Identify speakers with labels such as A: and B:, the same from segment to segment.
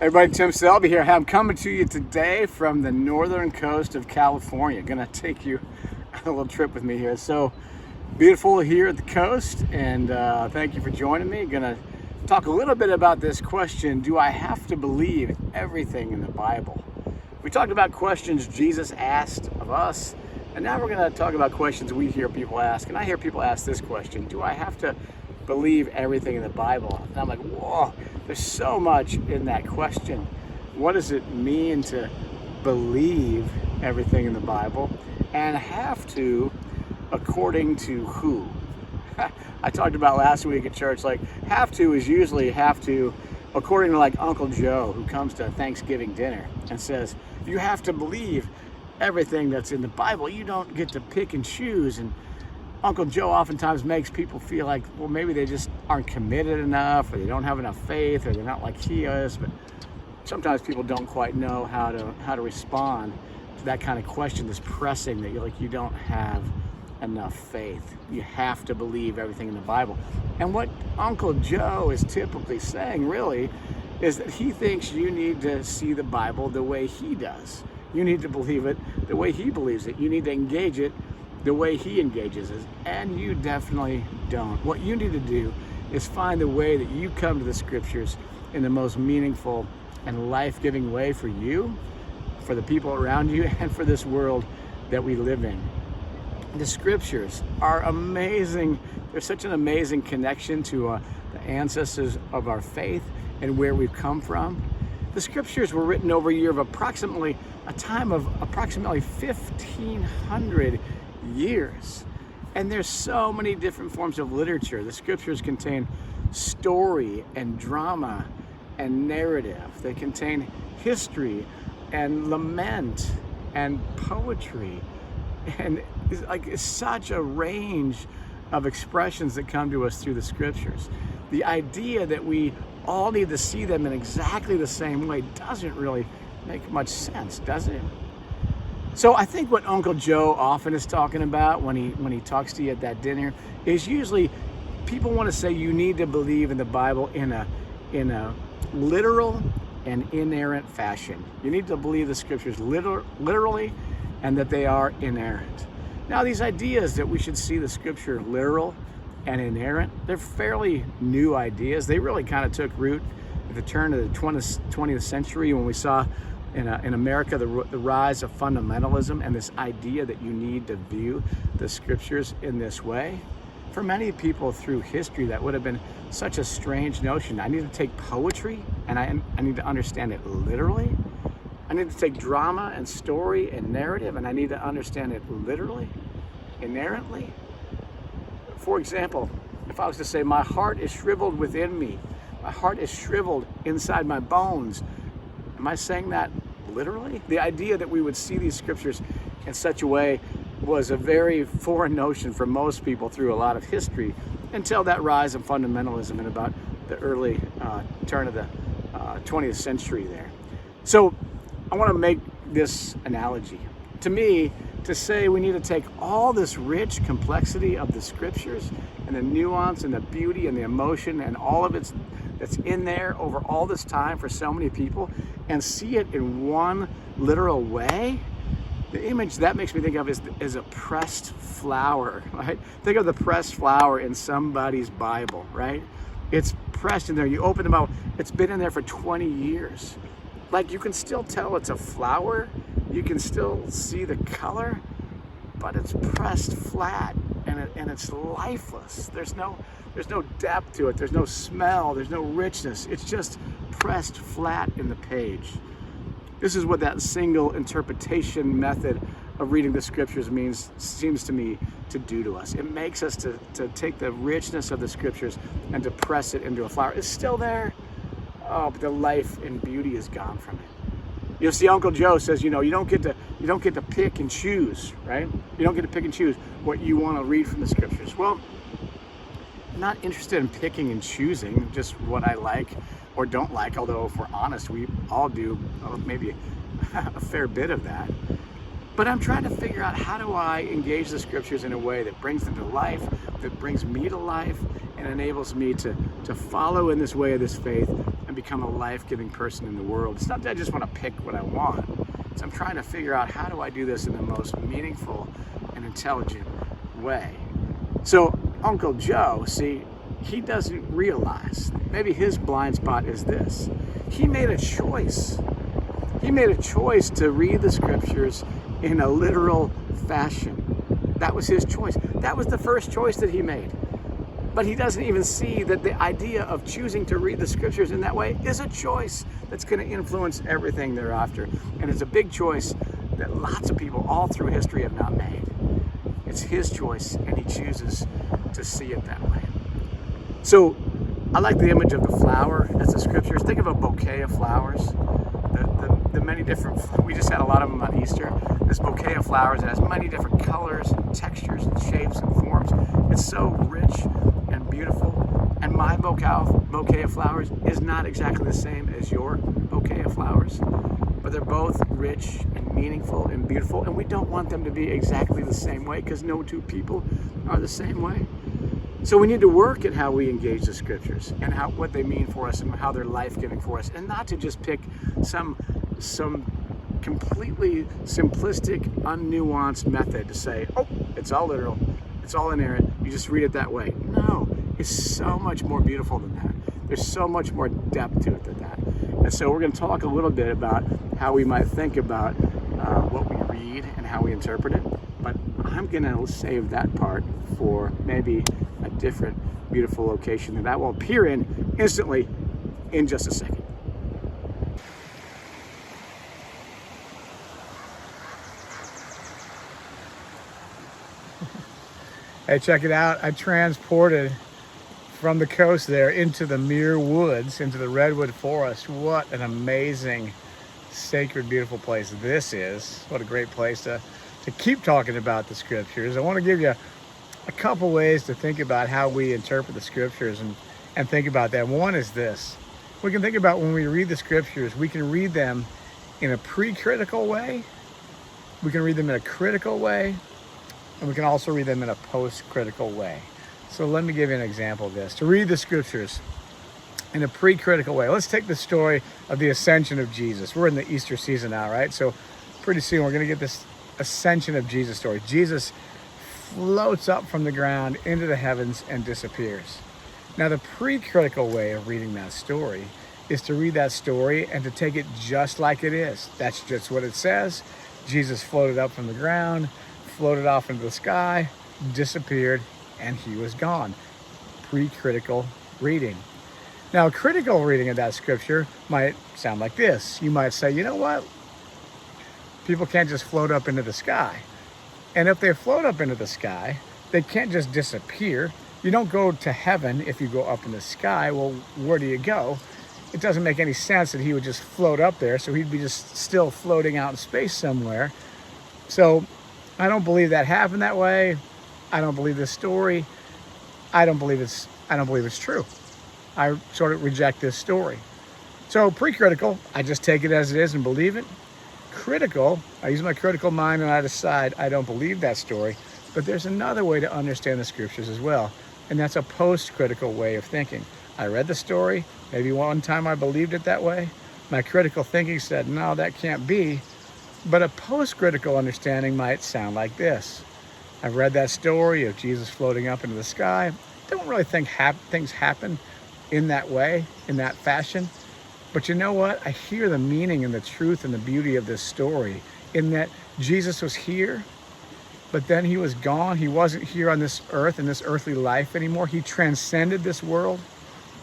A: Everybody, Tim Selby here. I'm coming to you today from the northern coast of California. Gonna take you on a little trip with me here. It's so beautiful here at the coast, and thank you for joining me. Gonna talk a little bit about this question: do I have to believe everything in the Bible? We talked about questions Jesus asked of us, and now we're gonna talk about questions we hear people ask. And I hear people ask this question: do I have to believe everything in the Bible? And I'm like, whoa, there's so much in that question. What does it mean to believe everything in the Bible? And have to, according to who? I talked about last week at church, like have to is usually have to according to like Uncle Joe, who comes to Thanksgiving dinner and says, you have to believe everything that's in the Bible. You don't get to pick and choose. And Uncle Joe oftentimes makes people feel like, well, maybe they just aren't committed enough, or they don't have enough faith, or they're not like he is. But sometimes people don't quite know how to respond to that kind of question, this pressing that you don't have enough faith. You have to believe everything in the Bible. And what Uncle Joe is typically saying, really, is that he thinks you need to see the Bible the way he does. You need to believe it the way he believes it. You need to engage it the way he engages it, and you definitely don't. What you need to do is find the way that you come to the scriptures in the most meaningful and life-giving way for you, for the people around you, and for this world that we live in. The scriptures are amazing. There's such an amazing connection to the ancestors of our faith and where we've come from. The scriptures were written over a time of approximately 1,500 years. And there's so many different forms of literature. The scriptures contain story and drama and narrative. They contain history and lament and poetry. And it's such a range of expressions that come to us through the scriptures. The idea that we all need to see them in exactly the same way doesn't really make much sense, does it? So I think what Uncle Joe often is talking about when he talks to you at that dinner is usually people want to say you need to believe in the Bible in a literal and inerrant fashion. You need to believe the scriptures literally, and that they are inerrant. Now, these ideas that we should see the scripture literal and inerrant, they're fairly new ideas. They really kind of took root at the turn of the 20th century when we saw in America the rise of fundamentalism and this idea that you need to view the scriptures in this way. For many people through history, that would have been such a strange notion. I need to take poetry and I need to understand it literally. I need to take drama and story and narrative and I need to understand it literally, inerrantly. For example, if I was to say, my heart is shriveled within me, my heart is shriveled inside my bones, am I saying that literally? The idea that we would see these scriptures in such a way was a very foreign notion for most people through a lot of history until that rise of fundamentalism in about the early turn of the 20th century there. So I want to make this analogy. To me, to say we need to take all this rich complexity of the scriptures and the nuance and the beauty and the emotion and all of it that's in there over all this time for so many people and see it in one literal way, the image that makes me think of is a pressed flower, right? Think of the pressed flower in somebody's Bible, right? It's pressed in there. You open them out, it's been in there for 20 years. Like, you can still tell it's a flower, you can still see the color, but it's pressed flat and it's lifeless. There's no depth to it, there's no smell, there's no richness. It's just pressed flat in the page. This is what that single interpretation method of reading the scriptures seems to me to do to us. It makes us to take the richness of the scriptures and to press it into a flower. It's still there, but the life and beauty is gone from it. You'll see Uncle Joe says, you don't get to pick and choose, right? You don't get to pick and choose what you want to read from the scriptures. Well, I'm not interested in picking and choosing just what I like or don't like, although if we're honest, we all do maybe a fair bit of that. But I'm trying to figure out, how do I engage the scriptures in a way that brings them to life, that brings me to life, and enables me to follow in this way of this faith and become a life-giving person in the world. It's not that I just want to pick what I want. It's I'm trying to figure out, how do I do this in the most meaningful and intelligent way? So Uncle Joe, see, he doesn't realize, maybe his blind spot is this. He made a choice. He made a choice to read the scriptures in a literal fashion. That was his choice. That was the first choice that he made. But he doesn't even see that the idea of choosing to read the scriptures in that way is a choice that's going to influence everything thereafter. And it's a big choice that lots of people all through history have not made. It's his choice, and he chooses to see it that way. So I like the image of the flower as the scriptures. Think of a bouquet of flowers. The many different, we just had a lot of them on Easter. This bouquet of flowers that has many different colors and textures and shapes and forms. It's so rich and beautiful. And my bouquet of flowers is not exactly the same as your bouquet of flowers, but they're both rich and meaningful and beautiful. And we don't want them to be exactly the same way, because no two people are the same way. So we need to work at how we engage the scriptures and what they mean for us and how they're life-giving for us, and not to just pick some completely simplistic, unnuanced method to say, oh, it's all literal, it's all inerrant, you just read it that way. No, it's so much more beautiful than that. There's so much more depth to it than that. And so we're going to talk a little bit about how we might think about what we read and how we interpret it. But I'm going to save that part for maybe a different beautiful location that will appear in instantly in just a second. Hey, check it out. I transported from the coast there into the Muir Woods, into the Redwood Forest. What an amazing, sacred, beautiful place this is. What a great place to keep talking about the scriptures. I want to give you a couple ways to think about how we interpret the scriptures and think about that. One is this. We can think about when we read the scriptures, we can read them in a pre-critical way, we can read them in a critical way, and we can also read them in a post-critical way. So let me give you an example of this. To read the scriptures in a pre-critical way, let's take the story of the ascension of Jesus. We're in the Easter season now, right? So pretty soon we're going to get this ascension of Jesus story. Jesus floats up from the ground into the heavens and disappears. Now, the pre-critical way of reading that story is to read that story and to take it just like it is. That's just what it says. Jesus floated up from the ground, floated off into the sky, disappeared, and he was gone. Pre-critical reading. Now, a critical reading of that scripture might sound like this. You might say, you know what? People can't just float up into the sky. And if they float up into the sky, they can't just disappear. You don't go to heaven if you go up in the sky. Well, where do you go? It doesn't make any sense that he would just float up there, so he'd be just still floating out in space somewhere. So I don't believe that happened that way. I don't believe this story. I don't believe it's true. I sort of reject this story. So pre-critical, I just take it as it is and believe it. Critical, I use my critical mind and I decide I don't believe that story. But there's another way to understand the scriptures as well, and that's a post-critical way of thinking. I read the story, maybe one time I believed it that way. My critical thinking said, no, that can't be. But a post-critical understanding might sound like this. I've read that story of Jesus floating up into the sky. Don't really think things happen in that way, in that fashion. But you know what? I hear the meaning and the truth and the beauty of this story in that Jesus was here, but then he was gone. He wasn't here on this earth, in this earthly life anymore. He transcended this world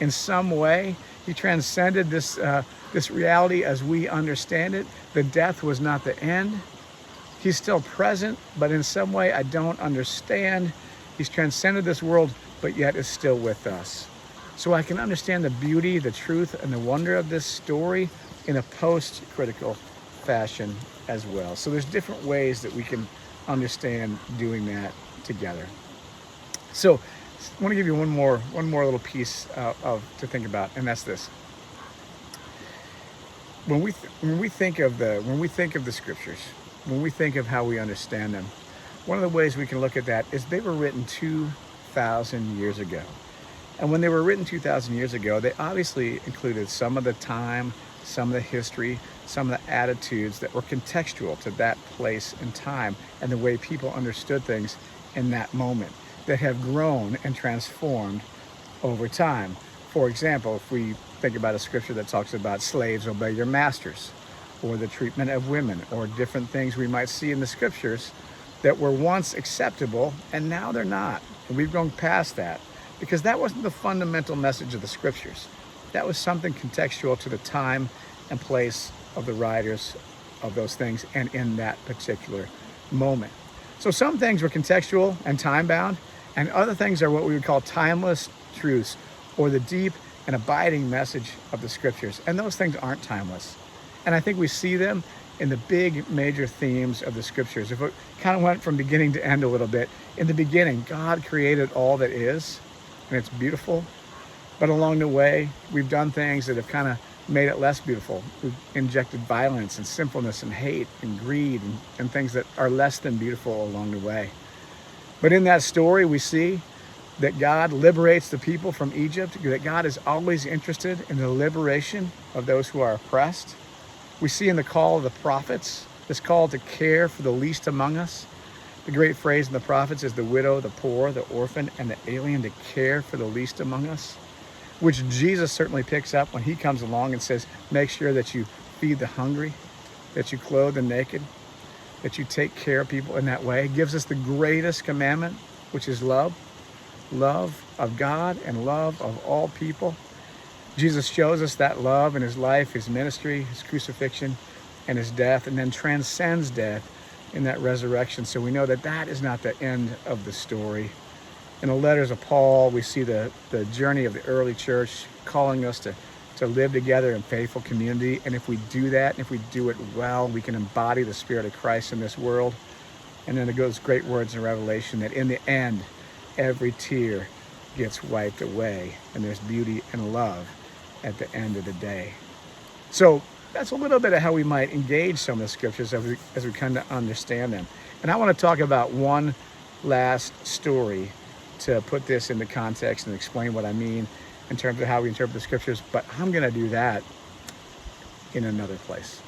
A: in some way. He transcended this reality as we understand it. The death was not the end. He's still present, but in some way I don't understand. He's transcended this world, but yet is still with us. So I can understand the beauty, the truth, and the wonder of this story in a post-critical fashion as well. So there's different ways that we can understand doing that together. So I want to give you one more little piece to think about, and that's this. When we think of the scriptures, when we think of how we understand them, one of the ways we can look at that is they were written 2,000 years ago. And when they were written 2,000 years ago, they obviously included some of the time, some of the history, some of the attitudes that were contextual to that place and time and the way people understood things in that moment that have grown and transformed over time. For example, if we think about a scripture that talks about slaves obey your masters, or the treatment of women, or different things we might see in the scriptures that were once acceptable and now they're not. And we've gone past that because that wasn't the fundamental message of the scriptures. That was something contextual to the time and place of the writers of those things and in that particular moment. So some things were contextual and time-bound, and other things are what we would call timeless truths, or the deep and abiding message of the scriptures. And those things aren't timeless. And I think we see them in the big major themes of the scriptures. If it kind of went from beginning to end a little bit, in the beginning, God created all that is, and it's beautiful. But along the way, we've done things that have kind of made it less beautiful. We've injected violence and sinfulness and hate and greed and things that are less than beautiful along the way. But in that story, we see that God liberates the people from Egypt, that God is always interested in the liberation of those who are oppressed. We see in the call of the prophets, this call to care for the least among us. The great phrase in the prophets is the widow, the poor, the orphan, and the alien, to care for the least among us, which Jesus certainly picks up when he comes along and says, make sure that you feed the hungry, that you clothe the naked, that you take care of people in that way. He gives us the greatest commandment, which is love of God and love of all people. Jesus shows us that love in his life, his ministry, his crucifixion, and his death, and then transcends death in that resurrection. So we know that that is not the end of the story. In the letters of Paul, we see the journey of the early church calling us to live together in faithful community. And if we do that, and if we do it well, we can embody the Spirit of Christ in this world. And then it goes great words in Revelation that in the end, every tear gets wiped away, and there's beauty and love at the end of the day. So that's a little bit of how we might engage some of the scriptures as we kind of understand them. And I want to talk about one last story to put this into context and explain what I mean in terms of how we interpret the scriptures, but I'm going to do that in another place.